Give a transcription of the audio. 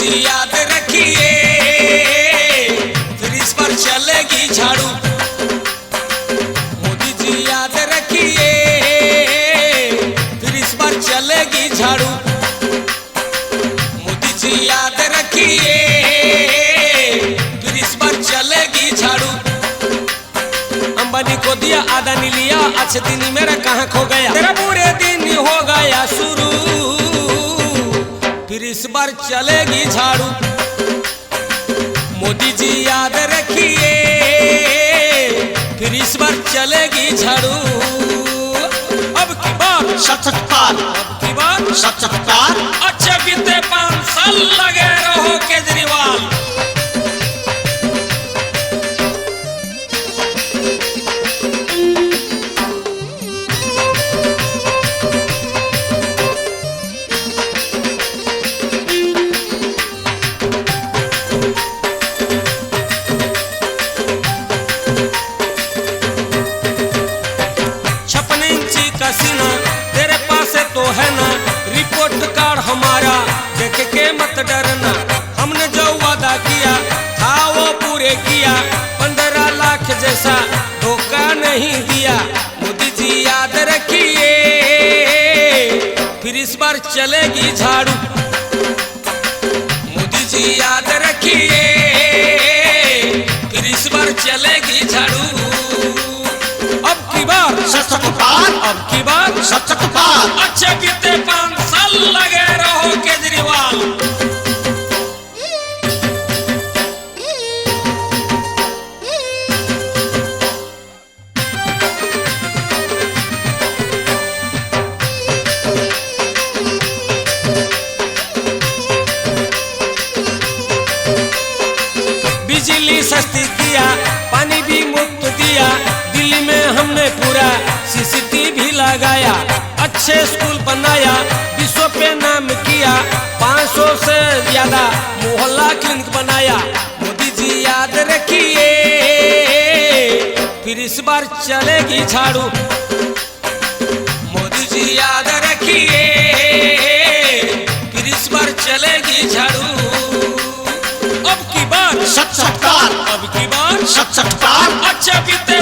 जी याद रखिए, फिर इस पर चलेगी झाड़ू। मोदी जी याद रखिए, फिर इस पर चलेगी झाड़ू। मोदी जी याद रखिए, फिर इस पर चलेगी झाड़ू। अंबानी को दिया, अदानी लिया, अच्छे दिन मेरा कहाँ खो गया। तेरा बुरे दिन हो गया शुरू, फिर इस बार चलेगी झाड़ू। मोदी जी याद रखिए, फिर इस बार चलेगी झाड़ू। अब की बार सच पार, अब की बार सच पार। अच्छे बीते 5 साल लगे रहो केजरीवाल। सीना तेरे पास तो है ना, रिपोर्ट कार्ड हमारा देख के मत डरना। हमने जो वादा किया था वो पूरे किया, 15 लाख जैसा धोखा नहीं दिया। मोदी जी याद रखिए, फिर इस बार चलेगी झाड़ू। मोदी जी याद रखिए, फिर इस बार चलेगी झाड़ू। अब की बार सच पार, अब की बार सच पार। अच्छे बीते 5 साल लगे रहो केजरीवाल। बिजली सस्ती किया, पानी भी मुफ्त दिया, दिल्ली में हमने पूरा सीसीटीवी लगाया। अच्छे स्कूल बनाया, विश्व पे नाम किया, 500 से ज्यादा मोहल्ला क्लिनिक बनाया। मोदी जी याद रखिए, फिर इस बार चलेगी झाड़ू। मोदी जी याद रखिए, फिर इस बार चलेगी झाड़ू। अब की बार सच पार, अब की बार सच पार। अच्छे बीते